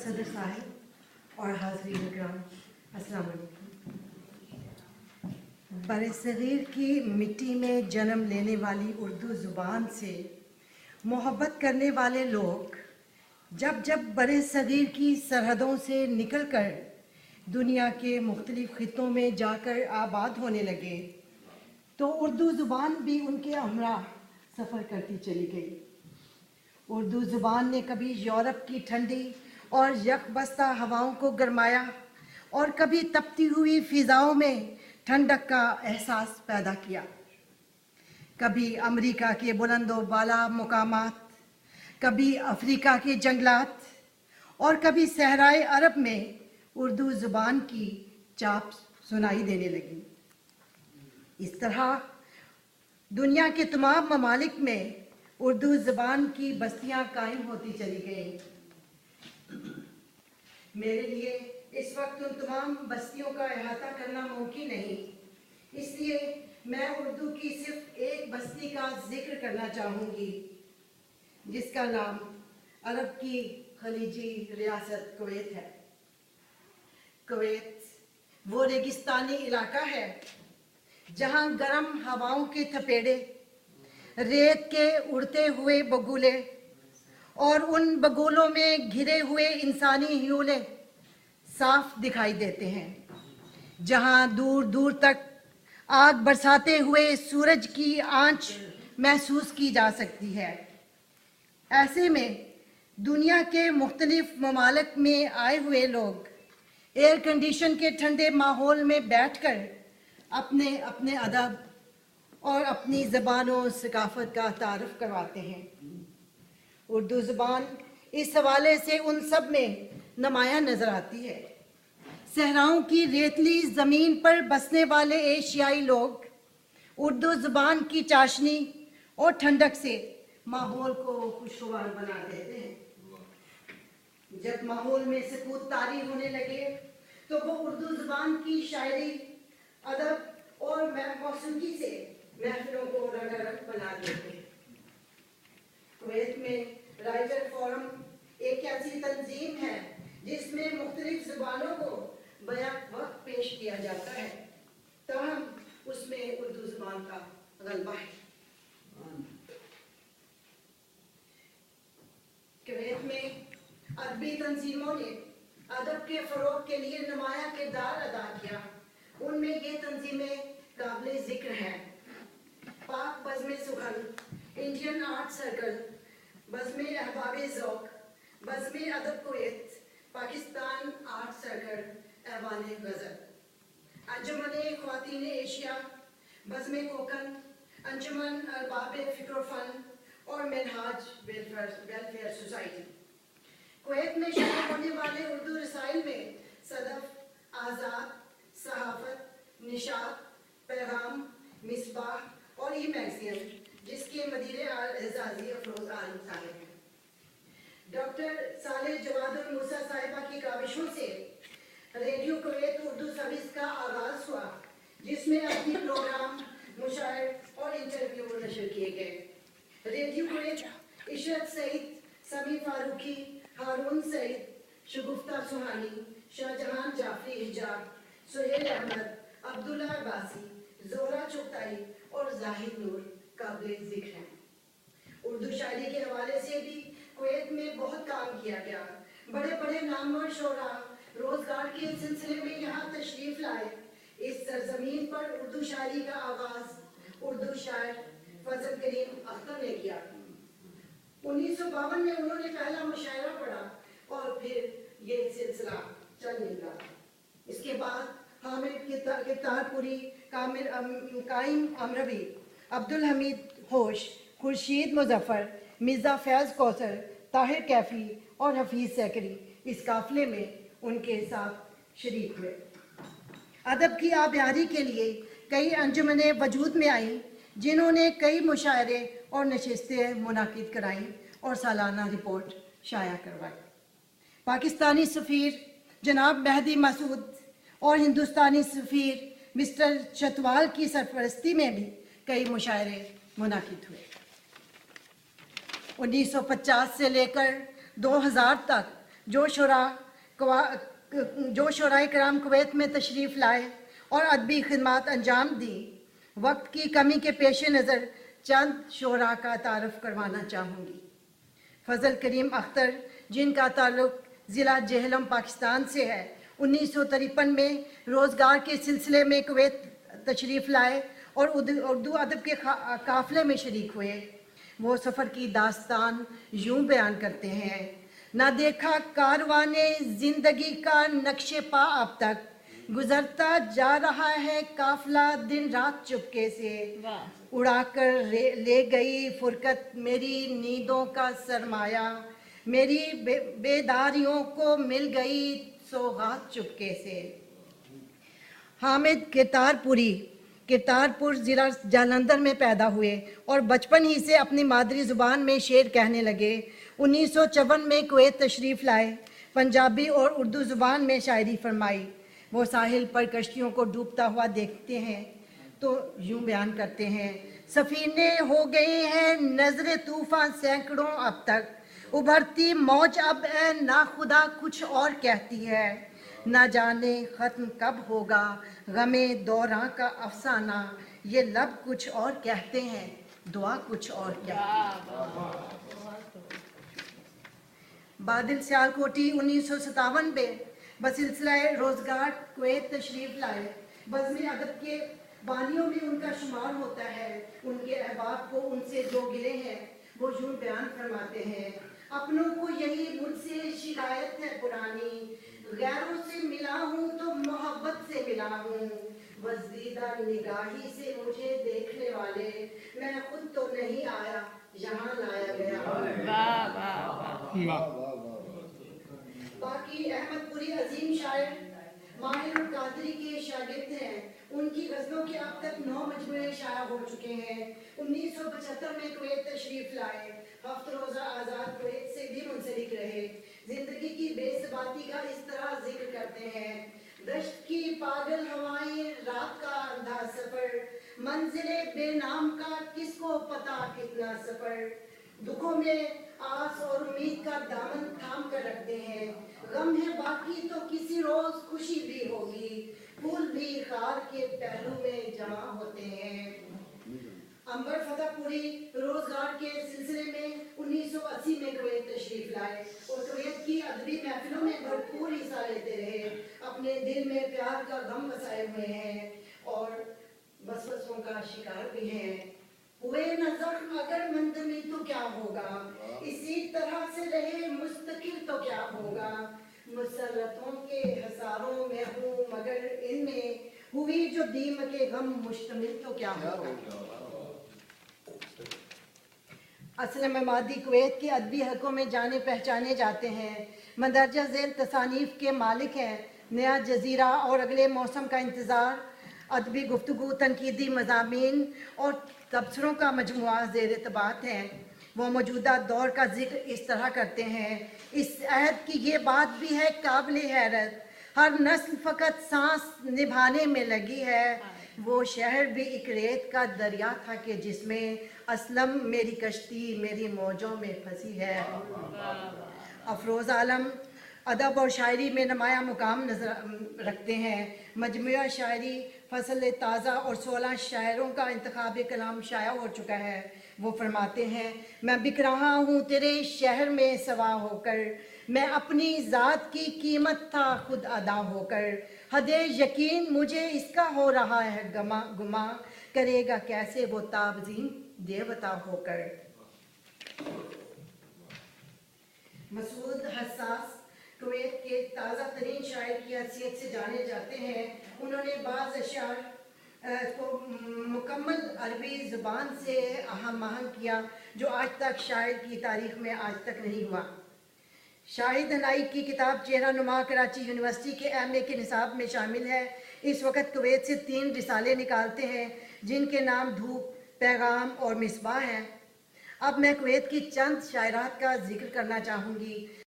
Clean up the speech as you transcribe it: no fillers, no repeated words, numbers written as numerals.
صدر صاحب اور حاضرین اکرام، السلام علیکم۔ برصغیر کی مٹی میں جنم لینے والی اردو زبان سے محبت کرنے والے لوگ جب برصغیر کی سرحدوں سے نکل کر دنیا کے مختلف خطوں میں جا کر آباد ہونے لگے تو اردو زبان بھی ان کے ہمراہ سفر کرتی چلی گئی۔ اردو زبان نے کبھی یورپ کی ٹھنڈی اور یکبستہ ہواؤں کو گرمایا اور کبھی تپتی ہوئی فضاؤں میں ٹھنڈک کا احساس پیدا کیا۔ کبھی امریکہ کے بلند و بالا مقامات، کبھی افریقہ کے جنگلات اور کبھی صحرائے عرب میں اردو زبان کی چاپ سنائی دینے لگی۔ اس طرح دنیا کے تمام ممالک میں اردو زبان کی بستیاں قائم ہوتی چلی گئیں۔ میرے لیے اس وقت ان تمام بستیوں کا احاطہ کرنا ممکن نہیں، اس لیے میں اردو کی صرف ایک بستی کا ذکر کرنا چاہوں گی جس کا نام عرب کی خلیجی ریاست کویت ہے۔ کویت وہ ریگستانی علاقہ ہے جہاں گرم ہواؤں کے تھپیڑے، ریت کے اڑتے ہوئے بگولے اور ان بگولوں میں گھرے ہوئے انسانی ہیولے صاف دکھائی دیتے ہیں، جہاں دور دور تک آگ برساتے ہوئے سورج کی آنچ محسوس کی جا سکتی ہے۔ ایسے میں دنیا کے مختلف ممالک میں آئے ہوئے لوگ ایئر کنڈیشن کے ٹھنڈے ماحول میں بیٹھ کر اپنے ادب اور اپنی زبان و ثقافت کا تعارف کرواتے ہیں۔ اردو زبان اس حوالے سے ان سب میں نمایاں نظر آتی ہے۔ صحراؤں کی ریتلی زمین پر بسنے والے ایشیائی لوگ اردو زبان کی چاشنی اور ٹھنڈک سے ماحول کو خوشگوار بنا دیتے ہیں۔ جب ماحول میں سکوت طاری ہونے لگے تو وہ اردو زبان کی شاعری، ادب اور موسیقی سے محفلوں کو رنگارنگ بنا دیتے ہیں۔ کویت میں رائٹر فورم ایک ایسی تنظیم ہے جس میں مختلف زبانوں کو بیک وقت پیش کیا جاتا ہے، تاہم اس میں اردو زبان کا غلبہ ہے۔ کویت میں ادبی تنظیموں نے ادب کے فروغ کے لیے نمایاں کردار ادا کیا۔ ان میں یہ تنظیمیں قابل ذکر ہیں: پاک بزم سخن، انڈین آرٹ سرکل، بزم احباب ذوق، بزم ادب کویت، پاکستان آرٹ سرکل، ایوان غزل، انجمن خواتین ایشیا، بزم کوکن، انجمن ارباب فکر و فن اور منہاج ویلفیئر سوسائٹی۔ کویت میں شائع ہونے والے اردو رسائل میں صدف، آزاد، صحافت، نشاط، پیغام، مصباح اور ای میگزین، جس کے مدیر اعزازی افروز عالم صاحب ہیں۔ ڈاکٹر صالح جواد الموسیٰ صاحبہ کی کاوشوں سے ریڈیو کویت اردو سروس کا آغاز ہوا، جس میں اپنی پروگرام، مشاعر اور انٹرویو نشر کیے گئے۔ ریڈیو کویت عشرت سعید، سمیع فاروقی، ہارون سعید، شگفتہ سہانی، شاہجہان جعفری حجاب، سہیل احمد، عبداللہ عباسی، زہرہ چغتائی اور زاہد نور قابل ذکر ہیں۔ اردو شاعری کے حوالے سے بھی کویت میں بہت کام کیا گیا۔ بڑے بڑے نامور شعراء روزگار کے سلسلے میں یہاں تشریف لائے۔ اس سرزمین پر اردو شاعری کا آغاز اردو شاعر فضل کریم اختر نے کیا۔ 1952 میں انہوں نے پہلا مشاعرہ پڑھا اور پھر یہ سلسلہ چل نکلا۔ اس کے بعد حامد کتار پوری، قائم امروی، عبدالحمید ہوش، خورشید مظفر، مرزا فیض کوثر، طاہر کیفی اور حفیظ سیکری اس قافلے میں ان کے ساتھ شریک ہوئے۔ ادب کی آبیاری کے لیے کئی انجمنیں وجود میں آئیں جنہوں نے کئی مشاعرے اور نشستیں منعقد کرائیں اور سالانہ رپورٹ شائع کروائی۔ پاکستانی سفیر جناب مہدی مسعود اور ہندوستانی سفیر مسٹر چتوال کی سرپرستی میں بھی کئی مشاعرے منعقد ہوئے۔ 1950 سے لے کر 2000 تک जो शोराए कराम कुवैत में तशरीफ़ लाए और अदबी खिदमत अंजाम दी। वक्त की कमी के पेश नज़र चंद शोरा का तारफ़ करवाना चाहूँगी। फजल करीम अख्तर, जिनका ताल्लुक़ ज़िला जेहलम पाकिस्तान से है, 1953 में रोज़गार के सिलसिले में कुवैत तशरीफ़ लाए और उर्दू अदब के काफ़िले में शरीक हुए। वो सफ़र की दास्तान यूँ बयान करते हैं, ना देखा कारवाने ज़िंदगी का नक्शे पा अब तक, गुज़रता जा रहा है काफ़िला दिन रात चुपके से, उड़ा कर ले गई फुरकत मेरी नींदों का सरमाया, मेरी बेदारियों को मिल गई सौगात चुपके से। हामिद किरतारपुर ज़िला जालंधर में पैदा हुए और बचपन ही से अपनी मादरी ज़ुबान में शेर कहने लगे। 1954 में कुवैत तशरीफ़ लाए, पंजाबी और उर्दू ज़ुबान में शायरी फरमाई। वो साहिल पर कश्तियों को डूबता हुआ देखते हैं तो यूँ बयान करते हैं, सफ़ीने हो गए हैं नज़रे तूफ़ान सैकड़ों अब तक, उभरती मौज अब ए नाखुदा कुछ और कहती है, ना जाने ख़त्म कब होगा गमे दौरां का अफसाना, ये लब कुछ और कहते हैं दुआ कुछ और कहती है। बादल सियालकोटी 1957 में बसिलसिला रोज़गार कुवैत तशरीफ़ लाए। बज़्म अदब के बानियों में उनका शुमार होता है। उनके अहबाब को उनसे जो गिले हैं वो यूँ बयान फरमाते हैं, अपनों को यही मुझसे शिकायत है पुरानी, गैरों से मिला हूँ तो मोहब्बत से मिला हूँ, वज़ीदा निगाही से मुझे देखने वाले, मैं खुद तो नहीं आया यहाँ लाया गया। वाह वाह वाह। बाकी अहमदपुरी अजीम शायर माहिर कादरी के शागिर्द हैं। उनकी गज़लों के अब तक 9 मजमूए शाया हो चुके हैं। 1975 में कुवैत तशरीफ़ लाए, हफ्त रोज़ा आज़ाद कुवैत से भी मुंसलिक रहे। ज़िंदगी की बेसबाती का इस तरह जिक्र करते हैं, दश्त की पागल हवाएं, रात का अंधा सफ़र, मंजिले बेनाम का किसको पता कितना सफ़र, दुखों में आस और उम्मीद का दामन थाम कर रखते हैं, गम है बाकी तो किसी रोज़ खुशी भी होगी, फूल भी खार के पहलू में जमा होते हैं। अंबर फतेहपुरी रोज़गार के सिलसिले में 1980 में कुवैत तशरीफ़ लाए और कुवैत की अदबी महफिलों में भरपूर हिस्सा लेते रहे। अपने दिल में प्यार का गम बसाए हुए हैं और वसवसों का शिकार भी हैं। हुए नज़र अगर मंदमी तो क्या होगा, इसी तरह से रहे मुस्तकिल तो क्या होगा, मुसर्रतों के हज़ारों में हूँ मगर इनमें हुई जो दीम के गम मुश्तमिल तो क्या होगा। असलम मादी कुवैत के अदबी हलकों में जाने पहचाने जाते हैं। मंदरजा ज़ेल तसानीफ़ के मालिक हैं। नया जज़ीरा और अगले मौसम का इंतज़ार, अदबी गुफ्तगू, तनकीदी मज़ामीन और तबसरों का मजमुआ ज़ेर तबात हैं। वो मौजूदा दौर का जिक्र इस तरह करते हैं, इस अहद की ये बात भी है काबिल हैरत, हर नस्ल फ़कत सांस निभाने में लगी है, वो शहर भी एक रेत का दरिया था कि जिसमें असलम मेरी कश्ती मेरी मौजों में फंसी है। अफरोज़ आलम अदब और शायरी में नुमाया मुकाम नजर रखते हैं। मजमुआ शायरी फसल ताज़ा और 16 शायरों का इंतखाब कलाम शाया हो चुका है। वो फरमाते हैं, मैं बिक रहा हूँ तेरे शहर में सवा होकर, मैं अपनी ज़ात की कीमत था खुद अदा होकर, हदे यकीन मुझे इसका हो रहा है गुमा, करेगा कैसे वो ताबज़ीम देवता होकर। मसूद हसास कुवैत के ताज़ा तरीन शायर की हैसियत से जाने जाते हैं। उन्होंने बाज़ अशार को मुकम्मल अरबी ज़ुबान से आहम आहंग किया जो आज तक शायर की तारीख़ में आज तक नहीं हुआ। शाहिद हनाई की किताब चेहरा नुमा कराची यूनिवर्सिटी के MA के निसाब में शामिल है। इस वक्त कुवैत से 3 रिसाले निकालते हैं जिनके नाम धूप, पैगाम और मिसबाह हैं। अब मैं कुवैत की चंद शायरात का जिक्र करना चाहूँगी।